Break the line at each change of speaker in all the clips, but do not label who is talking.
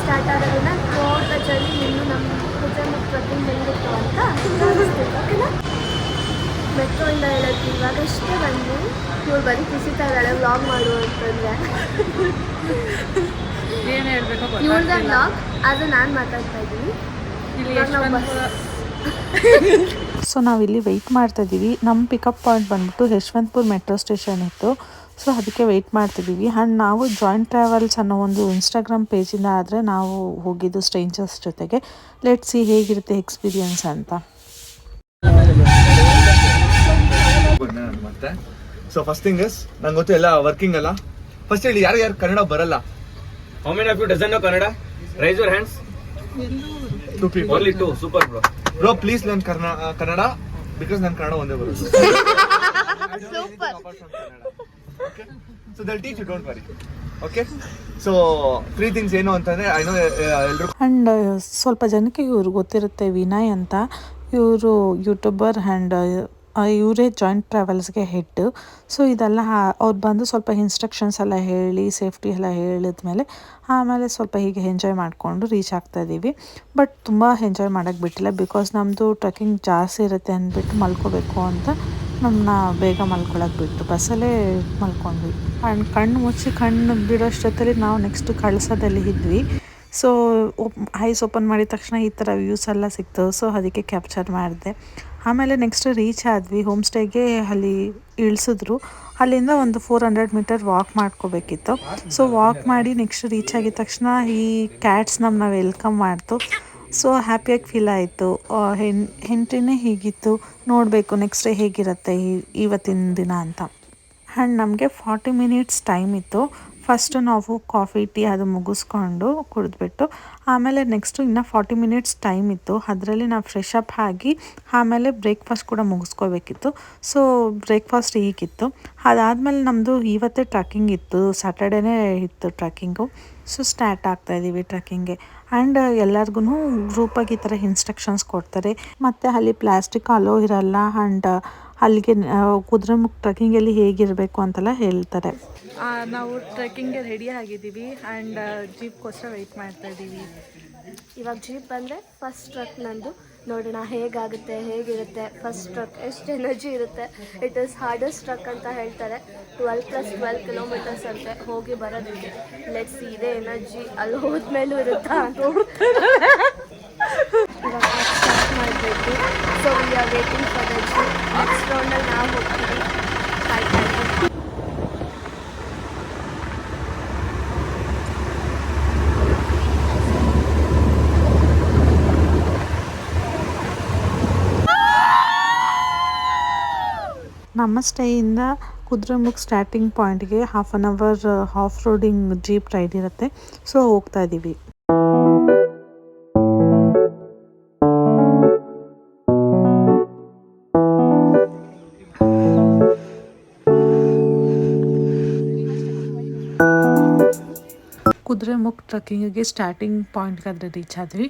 Start ಆಗೋದನ್ನ throughout the journey ಇನ್ನು ನಮ್ಮ ಕುದುರೆಮುಖ ಟ್ರೆಕ್ಕಿಂಗ್ ಹೆಂಗಿತ್ತು ಅಂತ ಓಕೆನಾ. ಮೆಟ್ರೋಯಿಂದ ಹೇಳೋದು ಇವಾಗಷ್ಟೇ ಬಂದು ಇವ್ರು ಬರೀ ಖುಷಿತಾ ಇದ್ದಾಳೆ ವ್ಲಾಗ್ ಮಾಡು ಅಂತಂದರೆ
ಏನು ಹೇಳಬೇಕು
ಇವ್ರದ ವ್ಲಾಗ್ ಅದು ನಾನು ಮಾತಾಡ್ತಾ ಇದ್ದೀನಿ.
ಸೊ ನಾವಿಲ್ಲಿ ವೆಯ್ಟ್ ಮಾಡ್ತಾ ಇದ್ದೀವಿ. ನಮ್ಮ ಪಿಕಪ್ ಪಾಯಿಂಟ್ ಬಂದ್ಬಿಟ್ಟು ಯಶವಂತಪುರ ಮೆಟ್ರೋ ಸ್ಟೇಷನ್ ಇತ್ತು. ಸೊ ಅದಕ್ಕೆ ವೆಯ್ಟ್ ಮಾಡ್ತಿದ್ದೀವಿ. ಆ್ಯಂಡ್ ನಾವು ಜಾಯಿಂಟ್ ಟ್ರಾವೆಲ್ಸ್ ಅನ್ನೋ ಒಂದು ಇನ್ಸ್ಟಾಗ್ರಾಮ್ ಪೇಜಿಂದ ಆದರೆ ನಾವು ಹೋಗಿದ್ದು ಸ್ಟ್ರೇಂಜರ್ಸ್ ಜೊತೆಗೆ. ಲೆಟ್ಸ್ ಸಿ ಹೇಗಿರುತ್ತೆ ಎಕ್ಸ್ಪೀರಿಯನ್ಸ್ ಅಂತ.
ಮತ್ತೆ ಸೊ ಫಸ್ಟ್ ಥಿಂಗ್ ಇಸ್ ನಂಗೆ ಗೊತ್ತು ಎಲ್ಲ ವರ್ಕಿಂಗ್ ಅಲ್ಲ. ಫಸ್ಟ್ ಹೇಳಿ ಯಾರು ಕನ್ನಡ ಬರಲ್ಲ.
How many of you doesn't know Kannada? Raise your hands.
2 people.
Only 2. Super bro.
Bro, please learn Kannada because ನಾನು ಕನ್ನಡ ಒಂದೇ ಬರೋದು. Super. Okay? So they'll teach you, don't worry. Okay? So 3 things ಏನು ಅಂತಂದ್ರೆ I know ಎಲ್ಲರೂ.
And ಸ್ವಲ್ಪ ಜನಕ್ಕೆ ಇವ್ರು ಗೊತ್ತಿರುತ್ತೆ, ವಿನಯ್ ಅಂತ. ಇವರು ಯೂಟ್ಯೂಬರ್ ಆ್ಯಂಡ್ ಇವರೇ ಜಾಯಿಂಟ್ ಟ್ರಾವೆಲ್ಸ್ಗೆ ಹೆಡ್. ಸೊ ಇದೆಲ್ಲ ಅವ್ರು ಬಂದು ಸ್ವಲ್ಪ ಇನ್ಸ್ಟ್ರಕ್ಷನ್ಸ್ ಎಲ್ಲ ಹೇಳಿ ಸೇಫ್ಟಿ ಎಲ್ಲ ಹೇಳಿದ್ಮೇಲೆ ಆಮೇಲೆ ಸ್ವಲ್ಪ ಹೀಗೆ ಎಂಜಾಯ್ ಮಾಡಿಕೊಂಡು ರೀಚ್ ಆಗ್ತಾ ಇದ್ದೀವಿ. ಬಟ್ ತುಂಬ ಎಂಜಾಯ್ ಮಾಡೋಕ್ಕೆ ಬಿಟ್ಟಿಲ್ಲ, ಬಿಕಾಸ್ ನಮ್ಮದು ಟ್ರೆಕ್ಕಿಂಗ್ ಜಾಸ್ತಿ ಇರುತ್ತೆ ಅಂದ್ಬಿಟ್ಟು ಮಲ್ಕೋಬೇಕು ಅಂತ ನಮ್ಮನ್ನ ಬೇಗ ಮಲ್ಕೊಳಕ್ಕೆ ಬಿಟ್ಟು ಬಸ್ಸಲ್ಲೇ ಮಲ್ಕೊಂಡ್ವಿ. ಆ್ಯಂಡ್ ಕಣ್ಣು ಮುಚ್ಚಿ ಕಣ್ಣು ಬಿಡೋಷ್ಟೊತ್ತಲ್ಲಿ ನಾವು ನೆಕ್ಸ್ಟ್ ಕಳಸದಲ್ಲಿ ಇದ್ವಿ. ಸೊ ಐಸ್ ಓಪನ್ ಮಾಡಿದ ತಕ್ಷಣ ಈ ಥರ ವ್ಯೂಸ್ ಎಲ್ಲ ಸಿಕ್ತು. ಸೊ ಅದಕ್ಕೆ ಕ್ಯಾಪ್ಚರ್ ಮಾಡಿದೆ. ಆಮೇಲೆ ನೆಕ್ಸ್ಟ್ ರೀಚ್ ಆದ್ವಿ. ಹೋಮ್ ಸ್ಟೇಗೆ ಅಲ್ಲಿ ಇಳಿಸಿದ್ರು. ಅಲ್ಲಿಂದ ಒಂದು 400 ಮೀಟರ್ ವಾಕ್ ಮಾಡ್ಕೋಬೇಕಿತ್ತು. ಸೊ ವಾಕ್ ಮಾಡಿ ನೆಕ್ಸ್ಟ್ ರೀಚ್ ಆಗಿದ ತಕ್ಷಣ ಈ ಕ್ಯಾಟ್ಸ್ ನಮ್ಮನ್ನ ವೆಲ್ಕಮ್ ಮಾಡ್ತು. ಸೊ ಹ್ಯಾಪಿಯಾಗಿ ಫೀಲ್ ಆಯಿತು. ಎಂಟ್ರಿನೇ ಹೀಗಿತ್ತು, ನೋಡಬೇಕು ನೆಕ್ಸ್ಟ್ ಡೇ ಹೇಗಿರುತ್ತೆ ಇವತ್ತಿನ ದಿನ ಅಂತ. ಆ್ಯಂಡ್ ನಮಗೆ 40 ಮಿನಿಟ್ಸ್ ಟೈಮ್ ಇತ್ತು. ಫಸ್ಟು ನಾವು ಕಾಫಿ ಟೀ ಅದು ಮುಗಿಸ್ಕೊಂಡು ಕುಡಿದ್ಬಿಟ್ಟು ಆಮೇಲೆ ನೆಕ್ಸ್ಟು ಇನ್ನೂ 40 ಮಿನಿಟ್ಸ್ ಟೈಮ್ ಇತ್ತು. ಅದರಲ್ಲಿ ನಾವು ಫ್ರೆಶ್ ಅಪ್ ಆಗಿ ಆಮೇಲೆ ಬ್ರೇಕ್ಫಾಸ್ಟ್ ಕೂಡ ಮುಗಿಸ್ಕೋಬೇಕಿತ್ತು. So breakfast ಈಗಿತ್ತು. ಅದಾದಮೇಲೆ ನಮ್ಮದು ಇವತ್ತೇ ಟ್ರೆಕ್ಕಿಂಗ್ ಇತ್ತು, ಸ್ಯಾಟರ್ಡೇನೇ ಇತ್ತು ಟ್ರೆಕ್ಕಿಂಗು. ಸೊ ಸ್ಟಾರ್ಟ್ ಆಗ್ತಾಯಿದ್ದೀವಿ ಟ್ರೆಕ್ಕಿಂಗ್ಗೆ. ಆ್ಯಂಡ್ ಎಲ್ಲರಿಗೂ ಗ್ರೂಪಾಗಿ ಈ ಥರ ಇನ್ಸ್ಟ್ರಕ್ಷನ್ಸ್ ಕೊಡ್ತಾರೆ. ಮತ್ತು ಅಲ್ಲಿ ಪ್ಲಾಸ್ಟಿಕ್ ಅಲೋ ಇರಲ್ಲ. ಆ್ಯಂಡ್ ಅಲ್ಲಿಗೆ ಕುದುರೆಮುಖ ಟ್ರೆಕ್ಕಿಂಗಲ್ಲಿ ಹೇಗಿರಬೇಕು ಅಂತೆಲ್ಲ ಹೇಳ್ತಾರೆ.
ನಾವು ಟ್ರೆಕ್ಕಿಂಗ್ಗೆ ರೆಡಿ ಆಗಿದ್ದೀವಿ ಆ್ಯಂಡ್ ಜೀಪ್ಗೋಸ್ಕರ ವೆಯ್ಟ್ ಮಾಡ್ತಾ ಇದ್ದೀವಿ.
ಇವಾಗ ಜೀಪ್ ಬಂದರೆ ಫಸ್ಟ್ ಟ್ರಕ್ ನಂದು. ನೋಡೋಣ ಹೇಗಾಗುತ್ತೆ, ಹೇಗಿರುತ್ತೆ ಫಸ್ಟ್ ಟ್ರಕ್, ಎಷ್ಟು ಎನರ್ಜಿ ಇರುತ್ತೆ. ಇಟ್ ಈಸ್ ಹಾರ್ಡೆಸ್ಟ್ ಟ್ರಕ್ ಅಂತ ಹೇಳ್ತಾರೆ. 12+12 ಕಿಲೋಮೀಟರ್ಸ್ ಅಂತೆ ಹೋಗಿ ಬರೋದಕ್ಕೆ. ಲೆಟ್ಸ್ ಇದೇ ಎನರ್ಜಿ ಅಲ್ಲಿ ಹೋದ್ಮೇಲೂ ಇರುತ್ತಾ ಇವಾಗ ಸ್ಟಾರ್ಟ್ ಮಾಡಬೇಕು. So we are waiting for the jeep. Next ರೌಂಡಲ್ಲಿ ನಾವು ಹೋಗ್ತೀವಿ. ಕಾಯ್ತಾ ಇದ್ದೀವಿ.
ನಮ್ಮ ಸ್ಟೇಯಿಂದ ಕುದುರೆಮುಖ ಸ್ಟಾರ್ಟಿಂಗ್ ಪಾಯಿಂಟ್ಗೆ 1/2 hour of roading jeep ride ಇರುತ್ತೆ. ಸೊ ಹೋಗ್ತಾ ಇದ್ದೀವಿ. ಕುದುರೆಮುಖ ಟ್ರೆಕ್ಕಿಂಗಿಗೆ ಸ್ಟಾರ್ಟಿಂಗ್ ಪಾಯಿಂಟ್ಗೆ ಆದರೆ ರೀಚ್ ಆದ್ವಿ.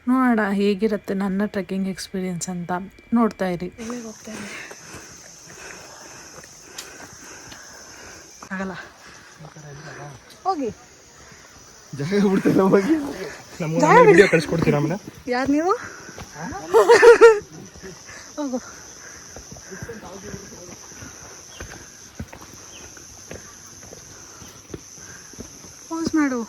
ನೋಡೋಣ ಹೇಗಿರುತ್ತೆ ನನ್ನ ಟ್ರೆಕ್ಕಿಂಗ್ ಎಕ್ಸ್ಪೀರಿಯನ್ಸ್ ಅಂತ. ನೋಡ್ತಾ ಇರಿ. ಆಗಲ್ಲ ಹೋಗಿ
ಜಾಗ ಬಿಡ್ತಿಲ್ಲ ಹೋಗಿ.
ವಿಡಿಯೋ ಕಳಿಸ್ಕೊಡ್ತೀರಾ ಆಮೇಲೆ?
ಯಾರು ನೀವು? ಹೋಗು. ಪಾಸ್ ಮಾಡು.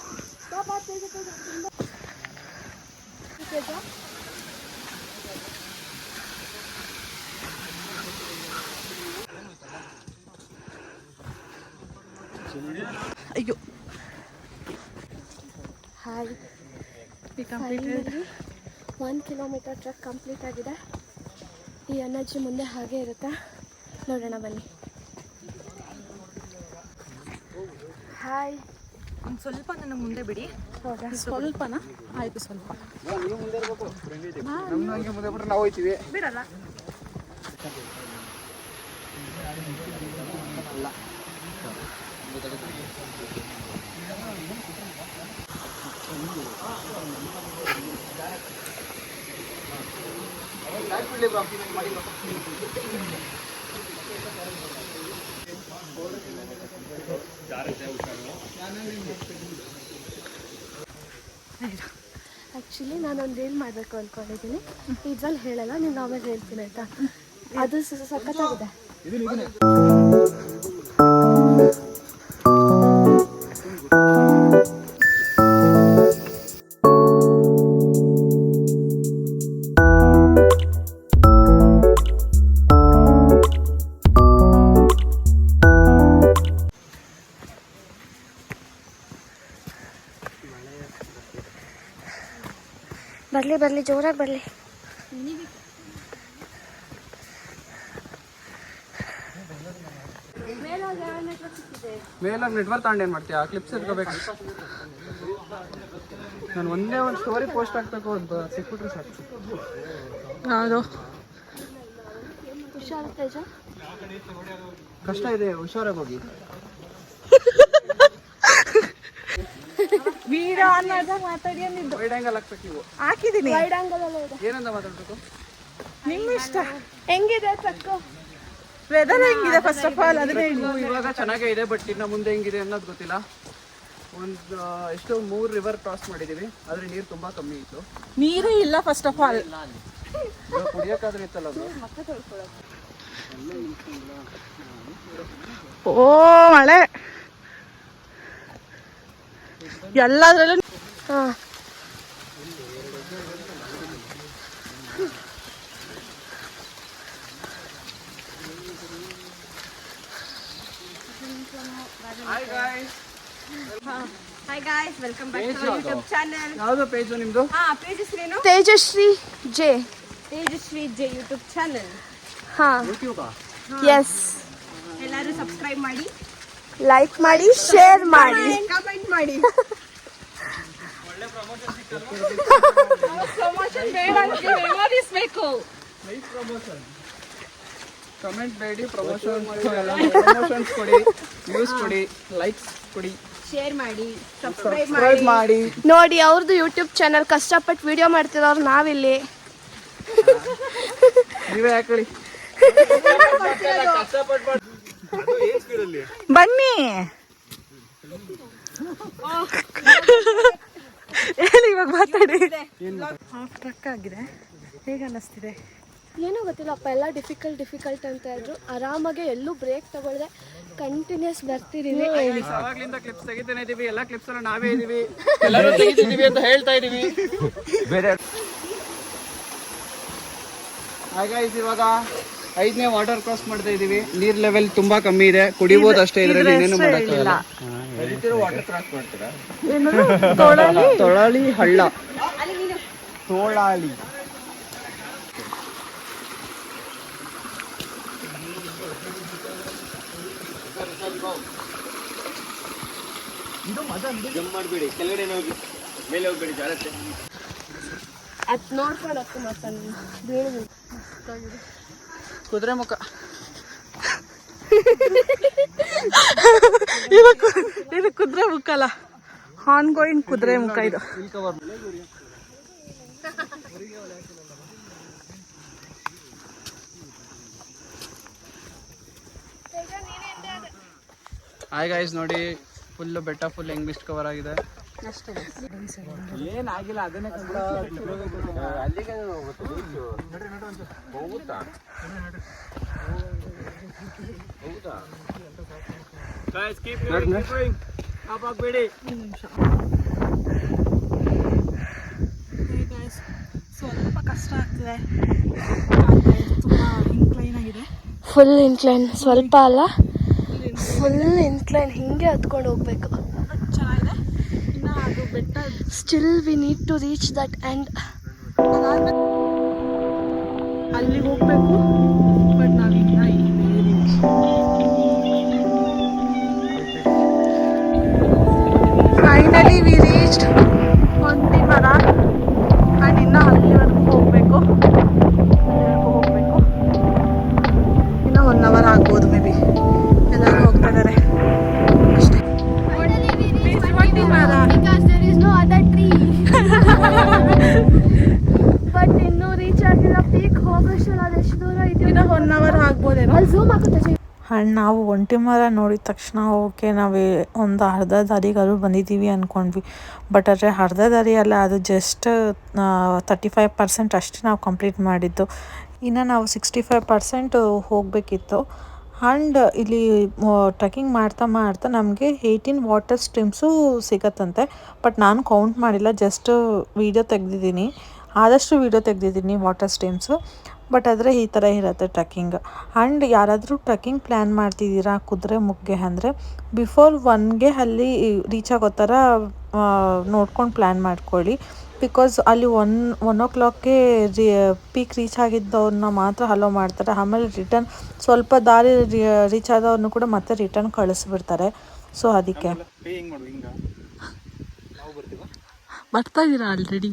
ಅಯ್ಯೋ.
ಹಾಯ್, 1 ಕಿಲೋಮೀಟರ್ ಟ್ರೆಕ್ ಕಂಪ್ಲೀಟ್ ಆಗಿದೆ. ಈ ಎನರ್ಜಿ ಮುಂದೆ ಹಾಗೆ ಇರುತ್ತೆ. ನೋಡೋಣ ಬನ್ನಿ. ಹಾಯ್.
ಒಂದು ಸ್ವಲ್ಪ ನನಗೆ ಮುಂದೆ ಬಿಡಿ.
ಹೌದಾ?
ಸ್ವಲ್ಪನಾ? ಆಯಿತು, ಸ್ವಲ್ಪ
ನಾವು ಹೋಗ್ತೀವಿ.
ಬಿಡಲ್ಲ. ಇರು.
ಆ್ಯಕ್ಚುಲಿ ನಾನೊಂದು ಏನು ಮಾಡಬೇಕು ಅಂದ್ಕೊಂಡಿದ್ದೀನಿ, ಇದ್ರಲ್ಲಿ ಹೇಳಲ್ಲ, ನೀನು ಆಮೇಲೆ ಹೇಳ್ತೀನಿ ಆಯಿತಾ. ಅದು ಸಖತ್ತಾಗಿದೆ. ಬರಲಿ ಜೋರಾಗಿ ಬರಲಿ.
ಮೇಲಾಗಿ ನೆಟ್ವರ್ಕ್ ತಗೊಂಡು ಏನು ಮಾಡ್ತೀಯಾ? ಕ್ಲಿಪ್ಸ್ ಇಟ್ಕೋಬೇಕು. ನಾನು ಒಂದೇ ಒಂದು ಸ್ಟೋರಿ ಪೋಸ್ಟ್ ಹಾಕಬೇಕು ಅಂತ ಸಿಕ್ಬಿಟ್ರೆ ಸಾಕು.
ಹೌದು,
ಹುಷಾರು ತೇಜ.
ಕಷ್ಟ ಇದೆ, ಹುಷಾರಾಗಿ ಹೋಗಿ.
ವಿಡಿಯೋ ಆನ್ ಮಾಡಿದಾಗ ಮಾತಾಡಿ ಅಂದಿದ್ದು.
ವೈಡ್ ಆ್ಯಂಗಲ್ ಹಾಕ್ಬೇಕು ನೀವು.
ಹಾಕಿದ್ದೀನಿ.
ವೈಡ್ ಆಂಗಲಲ್ಲೇ ಇದೆ.
ಏನಂತ ಮಾತಾಡ್ಬೇಕು?
ನಿಮ್ಮ ಇಷ್ಟ.
ಹೆಂಗಿದೆ ಟ್ರಕ್ಕು?
ವೆದರ್ ಹೆಂಗಿದೆ ಫಸ್ಟ್ ಆಫ್ ಆಲ್ ಅದನ್ನೇ ಹೇಳಿ.
ಇವಾಗ ಚೆನ್ನಾಗೇ ಇದೆ, ಬಟ್ ಇನ್ನು ಮುಂದೆ ಹೆಂಗಿದೆ ಅನ್ನೋದು ಗೊತ್ತಿಲ್ಲ. ಒಂದು ಎಷ್ಟು 3 ರಿವರ್ ಕ್ರಾಸ್ ಮಾಡಿದ್ದೀವಿ, ಆದರೆ ನೀರು ತುಂಬ ಕಮ್ಮಿ ಇತ್ತು.
ನೀರೇ ಇಲ್ಲ ಫಸ್ಟ್ ಆಫ್ ಆಲ್.
ಇವಾಗ ಕುಡಿಯೋಕ್ಕಾದ್ರೆ ಇತ್ತಲ್ಲ ಅದು.
ಓ ಮಳೆ ಎಲ್ಲದ್ರಲ್ಲೂ.
ಹಾಂ,
hi guys, welcome back to YouTube channel.
ಯಾವುದು ಪೇಜು ನಿಮ್ಮದು?
ಪೇಜ್ ಹೆಸರೇನು?
Tejashree J.
Tejaswi J YouTube channel.
ಹಾಂ,
ಯೂಟ್ಯೂಬಾ?
ಎಸ್.
ಎಲ್ಲರೂ ಸಬ್ಸ್ಕ್ರೈಬ್ ಮಾಡಿ,
ಲೈಕ್ ಮಾಡಿ, ಶೇರ್ ಮಾಡಿ,
ಕಮೆಂಟ್ ಮಾಡಿ. ಪ್ರಮೋಷನ್ ಬೇಡ, ಮೆಮೊರೀಸ್ ಬೇಕು.
ಕಮೆಂಟ್ ಬೇಡಿ, ಪ್ರಮೋಷನ್ಸ್ ಕೊಡಿ, ವ್ಯೂಸ್ ಕೊಡಿ, ಲೈಕ್ಸ್ ಕೊಡಿ,
ಶೇರ್ ಮಾಡಿ, ಸಬ್ಸ್ಕ್ರೈಬ್
ಸಬ್ಸ್ಕ್ರೈಬ್ ಮಾಡಿ.
ನೋಡಿ ಅವ್ರದ್ದು ಯೂಟ್ಯೂಬ್ ಚಾನಲ್ ಕಷ್ಟಪಟ್ಟು ವಿಡಿಯೋ ಮಾಡ್ತಿರೋರು ನಾವಿಲ್ಲಿ.
ನೀವೇ ಹಾಕೊಳ್ಳಿ.
ಬನ್ನಿ ಹೇಳಿ, ಇವಾಗ ಮಾತಾಡಿ. ಹಾಫ್ ಟ್ರಕ್ ಆಗಿದೆ, ಹೇಗೆ ಅನ್ನಿಸ್ತಿದೆ?
ಏನೋ ಗೊತ್ತಿಲ್ಲಪ್ಪ, ಎಲ್ಲ ಡಿಫಿಕಲ್ಟ್ ಅಂತ ಇದ್ರು. ಆರಾಮಾಗೆ ಎಲ್ಲೂ ಬ್ರೇಕ್ ತಗೊಳ್ದೆ ಕಂಟಿನ್ಯೂಸ್ ಬರ್ತಿದ್ದೀನಿ.
ಅವಾಗ್ಲಿಂದ ಕ್ಲಿಪ್ಸ್ ತೆಗಿತಾನೆ ಇದೀವಿ, ಎಲ್ಲ ಕ್ಲಿಪ್ಸ್ ಎಲ್ಲ ನಾವೇ ಇದೀವಿ, ಎಲ್ಲರೂ ತೆಗಿತಿದೀವಿ ಅಂತ ಹೇಳ್ತಾ ಇದೀವಿ. ಬೇರೆ ಹಾಗಾಗಿ ಇವಾಗ 5ನೇ ವಾಟರ್ ಕ್ರಾಸ್ ಮಾಡ್ತಾ ಇದೀವಿ. ನೀರ್ ಲೆವೆಲ್ ತುಂಬಾ ಕಮ್ಮಿ ಇದೆ, ಕುಡಿಬಹುದು ಅಷ್ಟೇ, ಇದ್ರಲ್ಲಿ ಏನೇನು ಮಾಡಕ್ಕಾಗಲ್ಲ. ವಾಟರ್ ಕ್ರಾಸ್ ಮಾಡ್ತೀರಾ? ತೊಳಾಳಿ ಹಳ್ಳ, ತೋಳಾಳಿ.
ಜಂಪ್ ಮಾಡಬೇಡಿ, ಕೆಳಗಡೆ ಹೋಗಿ, ಮೇಲೆ ಹೋಗ್ಬೇಡಿ, ಜಾರತ್ತೆ.
ಅದು ನೋಡ್ಕೊಂಡು ಹತ್ತು ಮಾತಾಡಿ ಬೀಳುದು.
ಕುದುರೆ ಮುಖ.
ಇದು ಕುದುರೆ ಮುಖ ಅಲ್ಲ, ಆನ್ ಗೋಯಿಂಗ್ ಕುದುರೆ ಮುಖ ಇದು.
ಹಾಯ್ ಗೈಸ್, ನೋಡಿ ಫುಲ್ ಬೆಟ್ಟ ಫುಲ್ ಹೆಂಗ್ ಮಿಸ್ಟ್ ಕವರ್ ಆಗಿದೆ. ಏನಾಗಿಲ್ಲ, ಅದನ್ನೇ
ಸ್ವಲ್ಪ ಕಷ್ಟ ಆಗ್ತಿದೆ, ತುಂಬಾ ಇನ್ಕ್ಲೈನ್ ಆಗಿದೆ.
ಫುಲ್ ಇನ್ಕ್ಲೈನ್, ಸ್ವಲ್ಪ ಅಲ್ಲ, ಫುಲ್ ಇನ್ಕ್ಲೈನ್. ಹಿಂಗೆ ಹತ್ಕೊಂಡು ಹೋಗ್ಬೇಕು.
ಚೆನ್ನಾಗಿದೆ. ಇನ್ನು ಅದು ಬೆಟ್ಟ
still we need to reach that end.
ಅಲ್ಲಿ ಹೋಗ್ಬೇಕು, ಬಟ್ ನಾವೀಗ ಫೈನಲಿ ವಿ ರೀಚ್ಡ್ ಹೊಂದಿಮರ. ಆ್ಯಂಡ್ ಇನ್ನು ಅಲ್ಲಿವರೆಗೂ ಹೋಗಬೇಕು, ಇನ್ನು 1 ಅವರ್ ಆಗ್ಬೋದು ಮೇ ಬಿ. ಎಲ್ಲರೂ ಹೋಗ್ತಾ ಇದ್ದಾರೆ ಅಷ್ಟೇ.
ಬಟ್ ಇನ್ನೂ ರೀಚ್ ಆಗಿಲ್ಲ. ಪೀಕ್ ಹೋಗೋಷ್ಟು ಅದು ಎಷ್ಟು ದೂರ ಇದೆಯೋ.
ಇನ್ನು 1 ಅವರ್ ಆಗ್ಬೋದೇನೋ.
ಅಲ್ಲಿ ಝೂಮ್ ಹಾಕುತ್ತೆ.
ಆ್ಯಂಡ್ ನಾವು ಒಂಟಿ ಮರ ನೋಡಿದ ತಕ್ಷಣ ಓಕೆ ನಾವು ಒಂದು ಅರ್ಧ ದಾರಿಗಾದ್ರು ಬಂದಿದ್ದೀವಿ ಅಂದ್ಕೊಂಡ್ವಿ. ಬಟ್ ಆದರೆ ಅರ್ಧ ದಾರಿ ಅಲ್ಲ, ಅದು ಜಸ್ಟ್ 35% ಅಷ್ಟೇ ನಾವು ಕಂಪ್ಲೀಟ್ ಮಾಡಿದ್ದು. ಇನ್ನು ನಾವು 65% ಹೋಗಬೇಕಿತ್ತು. ಆ್ಯಂಡ್ ಇಲ್ಲಿ ಟ್ರೆಕ್ಕಿಂಗ್ ಮಾಡ್ತಾ ಮಾಡ್ತಾ ನಮಗೆ 18 ವಾಟರ್ ಸ್ಟ್ರೀಮ್ಸು ಸಿಗತ್ತಂತೆ. ಬಟ್ ನಾನು ಕೌಂಟ್ ಮಾಡಿಲ್ಲ, ಜಸ್ಟ್ ವೀಡಿಯೋ ತೆಗೆದಿದ್ದೀನಿ, ಆದಷ್ಟು ವೀಡಿಯೋ ತೆಗೆದಿದ್ದೀನಿ ವಾಟರ್ ಸ್ಟ್ರೀಮ್ಸು. ಬಟ್ ಆದರೆ ಈ ಥರ ಇರುತ್ತೆ ಟ್ರೆಕ್ಕಿಂಗ್. ಆ್ಯಂಡ್ ಯಾರಾದರೂ ಟ್ರೆಕ್ಕಿಂಗ್ ಪ್ಲ್ಯಾನ್ ಮಾಡ್ತಿದ್ದೀರಾ ಕುದುರೆಮುಖಗೆ ಅಂದರೆ ಬಿಫೋರ್ 1ಗೆ ಅಲ್ಲಿ ರೀಚ್ ಆಗೋ ಥರ ನೋಡ್ಕೊಂಡು ಪ್ಲ್ಯಾನ್ ಮಾಡ್ಕೊಳ್ಳಿ. ಬಿಕಾಸ್ ಅಲ್ಲಿ 1 o'clockಗೆ ಪೀಕ್ ರೀಚ್ ಆಗಿದ್ದವ್ರನ್ನ ಮಾತ್ರ ಅಲೋ ಮಾಡ್ತಾರೆ. ಆಮೇಲೆ ರಿಟರ್ನ್ ಸ್ವಲ್ಪ ದಾರಿ ರೀಚ್ ಆದವ್ರನ್ನೂ ಕೂಡ ಮತ್ತೆ ರಿಟರ್ನ್ ಕಳಿಸ್ಬಿಡ್ತಾರೆ. ಸೊ ಅದಕ್ಕೆ ಬರ್ತಾ ಇದ್ದೀರಾ ಆಲ್ರೆಡಿ?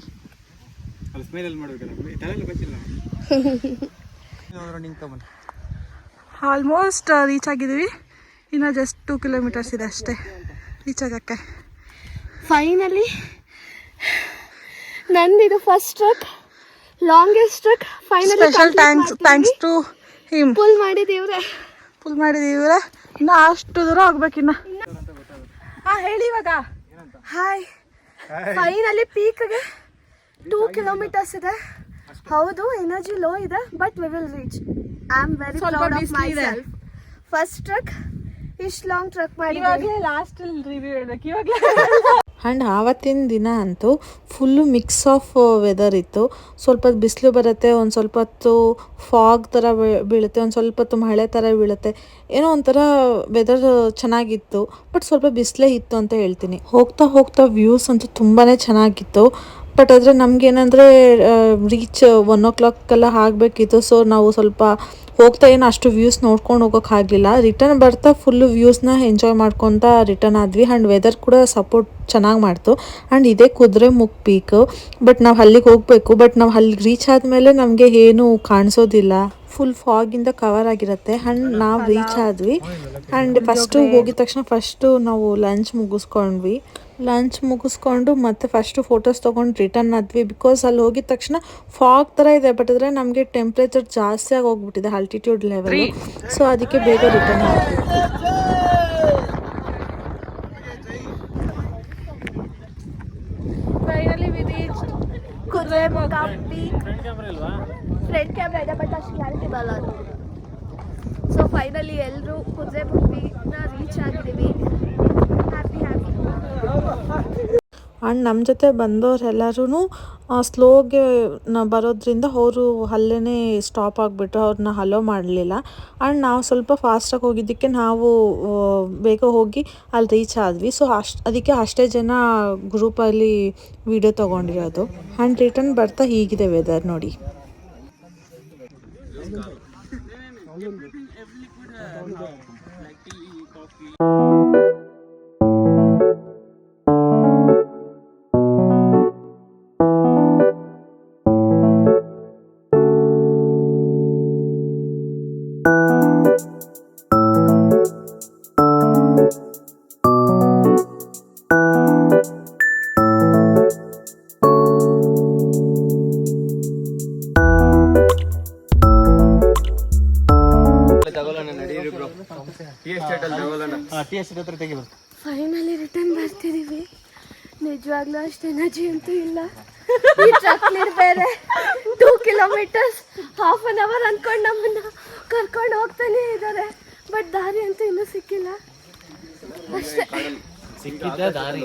ಆಲ್ಮೋಸ್ಟ್ ರೀಚ್ ಆಗಿದ್ದೀವಿ. ಇನ್ನು ಜಸ್ಟ್ 2 kilometers ಇದೆ ಅಷ್ಟೇ ರೀಚ್ ಆಗೋಕ್ಕೆ.
ಫೈನಲಿ ನಂದಿದು first trek, longest trek finally.
Special thanks to him.
Full ಮಾಡಿದೀವ್ರೆ.
ಇನ್ನು ಅಷ್ಟು ದೂರ ಹೋಗ್ಬೇಕಿನ್ನ.
ಹೇಳಿ ಇವಾಗ. ಹಾಯ್. ಫೈನಲಿ ಪೀಕ್ಗೆ 2 kilometers ಇದೆ. ಹೌದು, ಎನರ್ಜಿ ಲೋ ಇದೆ, but we will reach. I am very proud of my self. First trek, ಇಷ್ಟು ಲಾಂಗ್ ಟ್ರಕ್ ಮಾಡಿ
ಲಾಸ್ಟಲ್ಲಿ ರಿವ್ಯೂ ಹೇಳ್ಬೇಕು ಇವಾಗಲೇ.
ಆ್ಯಂಡ್ ಆವತ್ತಿನ ದಿನ ಅಂತೂ ಫುಲ್ಲು ಮಿಕ್ಸ್ ಆಫ್ ವೆದರ್ ಇತ್ತು. ಸ್ವಲ್ಪ ಬಿಸಿಲು ಬರುತ್ತೆ, ಒಂದು ಸ್ವಲ್ಪ ಹೊತ್ತು ಫಾಗ್ ಥರ ಬೀಳುತ್ತೆ, ಒಂದು ಸ್ವಲ್ಪ ಹೊತ್ತು ಮಳೆ ಥರ ಬೀಳುತ್ತೆ. ಏನೋ ಒಂಥರ ವೆದರ್ ಚೆನ್ನಾಗಿತ್ತು, ಬಟ್ ಸ್ವಲ್ಪ ಬಿಸಿಲೇ ಇತ್ತು ಅಂತ ಹೇಳ್ತೀನಿ. ಹೋಗ್ತಾ ಹೋಗ್ತಾ ವ್ಯೂಸ್ ಅಂತೂ ತುಂಬಾ ಚೆನ್ನಾಗಿತ್ತು. ಬಟ್ ಆದರೆ ನಮಗೇನಂದರೆ ರೀಚ್ 1 o'clock ಆಗಬೇಕಿತ್ತು. ಸೊ ನಾವು ಸ್ವಲ್ಪ ಹೋಗ್ತಾ ಏನು ಅಷ್ಟು ವ್ಯೂಸ್ ನೋಡ್ಕೊಂಡು ಹೋಗೋಕ್ಕಾಗಲಿಲ್ಲ. ರಿಟರ್ನ್ ಬರ್ತಾ ಫುಲ್ಲು ವ್ಯೂಸ್ನ ಎಂಜಾಯ್ ಮಾಡ್ಕೊತ ರಿಟರ್ನ್ ಆದ್ವಿ. ಆ್ಯಂಡ್ ವೆದರ್ ಕೂಡ ಸಪೋರ್ಟ್ ಚೆನ್ನಾಗಿ ಮಾಡ್ತು. ಆ್ಯಂಡ್ ಇದೇ ಕುದುರೆಮುಖ ಪೀಕ್. ಬಟ್ ನಾವು ಅಲ್ಲಿಗೆ ಹೋಗಬೇಕು. ಬಟ್ ನಾವು ಅಲ್ಲಿಗೆ ರೀಚ್ ಆದಮೇಲೆ ನಮಗೆ ಏನೂ ಕಾಣಿಸೋದಿಲ್ಲ, ಫುಲ್ ಫಾಗಿಂದ ಕವರ್ ಆಗಿರುತ್ತೆ. ಆ್ಯಂಡ್ ನಾವು ರೀಚ್ ಆದ್ವಿ. ಆ್ಯಂಡ್ ಫಸ್ಟು ಹೋಗಿದ ತಕ್ಷಣ ನಾವು ಲಂಚ್ ಮುಗಿಸ್ಕೊಂಡು ಮತ್ತೆ ಫಸ್ಟು ಫೋಟೋಸ್ ತೊಗೊಂಡು ರಿಟರ್ನ್ ಆದ್ವಿ. ಬಿಕಾಸ್ ಅಲ್ಲಿ ಹೋಗಿದ ತಕ್ಷಣ ಫಾಗ್ ಥರ ಇದೆ, ಬಟ್ ಆದರೆ ನಮಗೆ ಟೆಂಪ್ರೇಚರ್ ಜಾಸ್ತಿ ಆಗಿ ಹೋಗ್ಬಿಟ್ಟಿದೆ ಆಲ್ಟಿಟ್ಯೂಡ್ ಲೆವೆಲ್. ಸೊ ಅದಕ್ಕೆ ಬೇಗ ರಿಟರ್ನ್ ಆದ್ವಿ.
Finally we reach Kudremukh peak. Front camera ಇದೆ, ಬಟ್ ಅಷ್ಟು ಕ್ಲಾರಿಟಿ ಬರಲ್ಲ ಅದು. ಸೊ ಫೈನಲಿ ಎಲ್ಲರೂ ಕುದುರೆಮುಖ ಪೀಕ್ನ ರೀಚ್ ಆಗಿದ್ದೀವಿ. ಹ್ಯಾಪಿ.
ಆ್ಯಂಡ್ ನಮ್ಮ ಜೊತೆ ಬಂದವರೆಲ್ಲರೂ ಸ್ಲೋಗೆ ಬರೋದ್ರಿಂದ ಅವರು ಅಲ್ಲೇ ಸ್ಟಾಪ್ ಆಗಿಬಿಟ್ರು, ಅವ್ರನ್ನ ಹಲೋ ಮಾಡಲಿಲ್ಲ. ಆ್ಯಂಡ್ ನಾವು ಸ್ವಲ್ಪ ಫಾಸ್ಟಾಗಿ ಹೋಗಿದ್ದಕ್ಕೆ ನಾವು ಬೇಗ ಹೋಗಿ ಅಲ್ಲಿ ರೀಚ್ ಆದ್ವಿ. ಸೊ ಅದಕ್ಕೆ ಅಷ್ಟೇ ಜನ ಗ್ರೂಪಲ್ಲಿ ವಿಡಿಯೋ ತೊಗೊಂಡಿರೋದು. ಆ್ಯಂಡ್ ರಿಟರ್ನ್ ಬರ್ತಾ ಹೀಗಿದೆ ವೆದರ್ ನೋಡಿ.
ಫೈನಲಿ ರಿಟರ್ನ್ ಬರ್ತಿದ್ದೀವಿ. ನಿಜವಾಗ್ಲೂ ಅಷ್ಟು ಎನರ್ಜಿ ಅಂತೂ ಇಲ್ಲ. ಈ ಟ್ರಕ್ ಬೇರೆ 2 kilometers, half an hour ಅಂದ್ಕೊಂಡು ನಮ್ಮನ್ನ ಕರ್ಕೊಂಡು ಹೋಗ್ತಾನೆ ಇದ್ದಾರೆ. ಬಟ್ ದಾರಿ ಅಂತೂ ಇನ್ನೂ ಸಿಕ್ಕಿಲ್ಲ ಅಷ್ಟೇ.
ದಾರಿ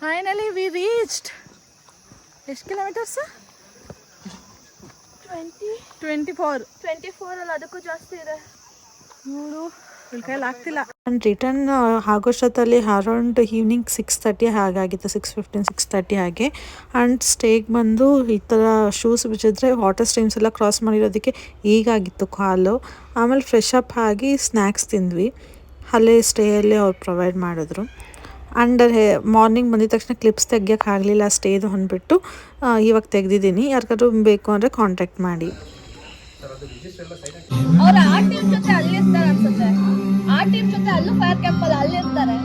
ಫೈನಲಿ ವಿ ರೀಚ್ಡ್. ಎಷ್ಟು ಕಿಲೋಮೀಟರ್ಸ್?
24 ಅಲ್ಲ, ಅದಕ್ಕೂ ಜಾಸ್ತಿ ಇದೆ.
ನೋಡು, ಕೈಯಲ್ಲಿ ಆಗ್ತಿಲ್ಲ.
ಆ್ಯಂಡ್ ರಿಟರ್ನ್ ಆಗೋಷ್ಟೊತ್ತಲ್ಲಿ ಅರೌಂಡ್ ಈವ್ನಿಂಗ್ 6:30 ಹಾಗಾಗಿತ್ತು, 6:15, 6:30 ಹಾಗೆ. ಆ್ಯಂಡ್ ಸ್ಟೇಗೆ ಬಂದು ಈ ಥರ ಶೂಸ್ ಬಿಚ್ಚಿದ್ರೆ ವಾಟರ್ ಸ್ಟ್ರೀಮ್ಸ್ ಎಲ್ಲ ಕ್ರಾಸ್ ಮಾಡಿರೋದಕ್ಕೆ ಈಗಾಗಿತ್ತು ಕಾಲು. ಆಮೇಲೆ ಫ್ರೆಶ್ ಅಪ್ ಆಗಿ ಸ್ನ್ಯಾಕ್ಸ್ ತಿಂದ್ವಿ. ಅಲ್ಲೇ ಸ್ಟೇಯಲ್ಲಿ ಅವ್ರು ಪ್ರೊವೈಡ್ ಮಾಡಿದ್ರು. ಆ್ಯಂಡ್ ಮಾರ್ನಿಂಗ್ ಬಂದಿದ ತಕ್ಷಣ ಕ್ಲಿಪ್ಸ್ ತೆಗಿಯೋಕೆ ಆಗಲಿಲ್ಲ ಸ್ಟೇದು ಅಂದ್ಬಿಟ್ಟು ಇವಾಗ ತೆಗೆದಿದ್ದೀನಿ. ಯಾರಿಗಾದ್ರೂ ಬೇಕು ಅಂದರೆ ಕಾಂಟ್ಯಾಕ್ಟ್ ಮಾಡಿ.
ಅವ್ರು ಆ ಟೀಮ್ ಜೊತೆ ಅಲ್ಲಿರ್ತಾರೆ ಅನ್ಸುತ್ತೆ. ಆ ಟೀಮ್ ಜೊತೆ ಅಲ್ಲೂ ಫೈರ್ ಕ್ಯಾಂಪಲ್ಲಿ ಅಲ್ಲಿರ್ತಾರೆ.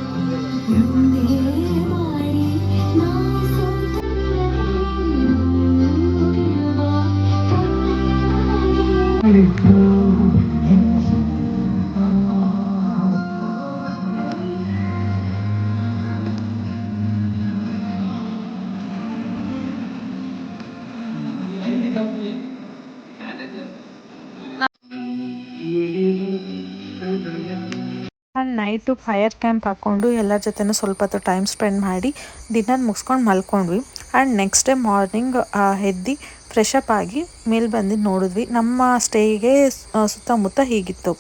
ಆ್ಯಂಡ್ ನೈಟು ಫೈರ್ ಕ್ಯಾಂಪ್ ಹಾಕ್ಕೊಂಡು ಎಲ್ಲರ ಜೊತೆನೂ ಸ್ವಲ್ಪ ಹೊತ್ತು ಟೈಮ್ ಸ್ಪೆಂಡ್ ಮಾಡಿ ಡಿನ್ನರ್ ಮುಗಿಸ್ಕೊಂಡು ಮಲ್ಕೊಂಡ್ವಿ. ಆ್ಯಂಡ್ ನೆಕ್ಸ್ಟ್ ಡೇ ಮಾರ್ನಿಂಗ್ ಎದ್ದು ಫ್ರೆಶ್ ಅಪ್ ಆಗಿ ಮೇಲೆ ಬಂದು ನೋಡಿದ್ವಿ. ನಮ್ಮ ಸ್ಟೇಗೆ ಸುತ್ತಮುತ್ತ ಹೀಗಿತ್ತು.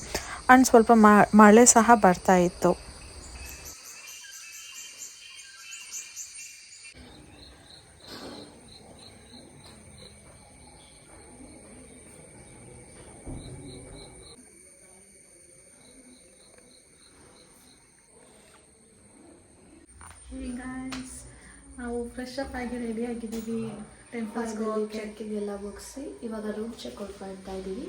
ಆ್ಯಂಡ್ ಸ್ವಲ್ಪ ಮಳೆ ಸಹ ಬರ್ತಾ ಇತ್ತು.
ನಾವು ಫ್ರೆಶ್ ಅಪ್ ಆಗಿ ರೆಡಿ ಆಗಿದ್ದೀವಿ.
ಟ್ರೆಕ್ಕಿಂಗೆಲ್ಲ ಮುಗಿಸಿ ಇವಾಗ ರೂಮ್ ಚೆಕ್ಔಟ್ ಮಾಡ್ತಾ ಇದ್ದೀವಿ.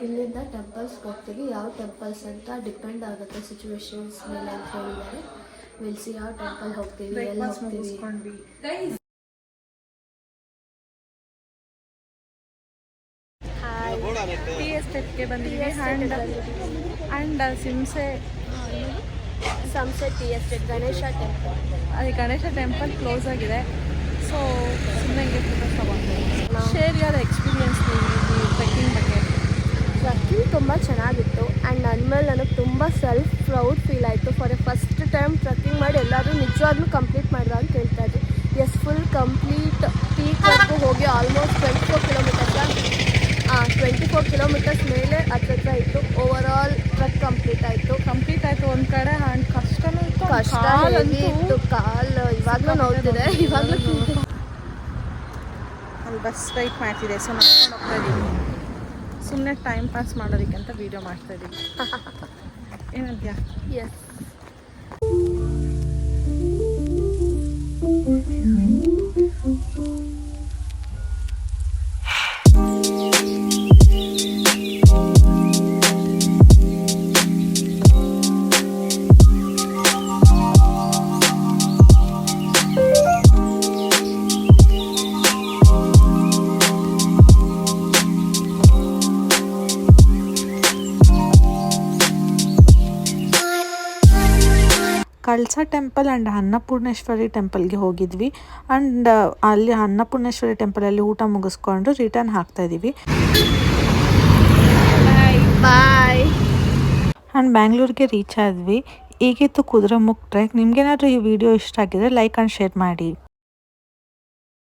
ಇಲ್ಲಿಂದ ಟೆಂಪಲ್ಸ್ಗೆ ಹೋಗ್ತೀವಿ. ಯಾವ ಟೆಂಪಲ್ಸ್ ಅಂತ ಡಿಪೆಂಡ್ ಆಗುತ್ತೆ ಸಿಚುವೇಶನ್ಸ್ ಮೇಲೆ ಅಂತ ಹೇಳಿದ್ದಾರೆ. ವಿಲ್ಸಿ ಯಾವ ಟೆಂಪಲ್ ಹೋಗ್ತೀವಿ, ಎಲ್ಲಿ ಹೋಗ್ತೀವಿ.
ಟೀ ಎಸ್ಟೇಟ್ಗೆ ಬಂದಿದ್ದೀವಿ. And
Samse tea estate Ganesha temple.
ಅದು ಗಣೇಶ ಟೆಂಪಲ್ ಕ್ಲೋಸ್ ಆಗಿದೆ. ಸೊ ಸುಮ್ಮನೆ ಹಿಂಗೆ ಫೋಟೋಸ್ ತಗೊಂಡು ಶೇರ್ ಯುವರ್ ಎಕ್ಸ್ಪೀರಿಯನ್ಸ್ ಟ್ರೆಕ್ಕಿಂಗ್ ಬಗ್ಗೆ.
ಟ್ರೆಕ್ಕಿಂಗ್ ತುಂಬ ಚೆನ್ನಾಗಿತ್ತು. ಆ್ಯಂಡ್ ಅಂದಮೇಲೆ ನನಗೆ ತುಂಬ ಸೆಲ್ಫ್ ಪ್ರೌಡ್ ಫೀಲ್ ಆಯಿತು. For a first time trekking ಮಾಡಿ ಎಲ್ಲರೂ ನಿಜವಾಗ್ಲೂ ಕಂಪ್ಲೀಟ್ ಮಾಡಿದ ಅಂತ ಹೇಳ್ತಾ ಇದ್ವಿ. ಎಸ್, ಫುಲ್ ಕಂಪ್ಲೀಟ್ ಪೀಕ್ವರೆಗೂ ಹೋಗಿ ಆಲ್ಮೋಸ್ಟ್ 24 ಕಿಲೋಮೀಟರ್ಸ್ ಮೇಲೆ ಹತ್ರ ಇತ್ತು. ಓವರ್ ಆಲ್ ಟ್ರೆಕ್ ಕಂಪ್ಲೀಟ್ ಆಯಿತು
ಒಂದು ಕಡೆ. ಆ್ಯಂಡ್ ಕಷ್ಟನೂ ಇತ್ತು.
ಕಷ್ಟ ಇತ್ತು. ಕಾಲು ಇವಾಗಲೂ ನೋಡ್ತಿದೆ. ಇವಾಗಲೂ
ಅಲ್ಲಿ ಬಸ್ ವೆಯ್ಟ್ ಮಾಡ್ತಿದೆ. ಸೊ ನಡ್ಕೊಂಡು ಹೋಗ್ತಾ ಇದ್ದೀವಿ. ಸುಮ್ಮನೆ ಟೈಮ್ ಪಾಸ್ ಮಾಡೋದಕ್ಕೆ ಅಂತ ವೀಡಿಯೋ ಮಾಡ್ತಾ ಇದ್ದೀವಿ. ಏನಂತೀಯ?
Yes.
Kalasa temple and Annapoorneshwari ಟೆಂಪಲ್ಗೆ ಹೋಗಿದ್ವಿ. ಆ್ಯಂಡ್ ಅಲ್ಲಿ ಅನ್ನಪೂರ್ಣೇಶ್ವರಿ ಟೆಂಪಲಲ್ಲಿ ಊಟ ಮುಗಿಸ್ಕೊಂಡು ರಿಟರ್ನ್ ಆಗ್ತಾ ಇದ್ದೀವಿ.
ಬಾಯ್.
ಆ್ಯಂಡ್ ಬ್ಯಾಂಗ್ಳೂರಿಗೆ ರೀಚ್ ಆದ್ವಿ. ಈಗಿತ್ತು ಕುದುರೆಮುಖ ಟ್ರೆಕ್. ನಿಮ್ಗೇನಾದರೂ ಈ ವಿಡಿಯೋ ಇಷ್ಟ ಆಗಿದ್ರೆ ಲೈಕ್ ಆ್ಯಂಡ್ ಶೇರ್ ಮಾಡಿ.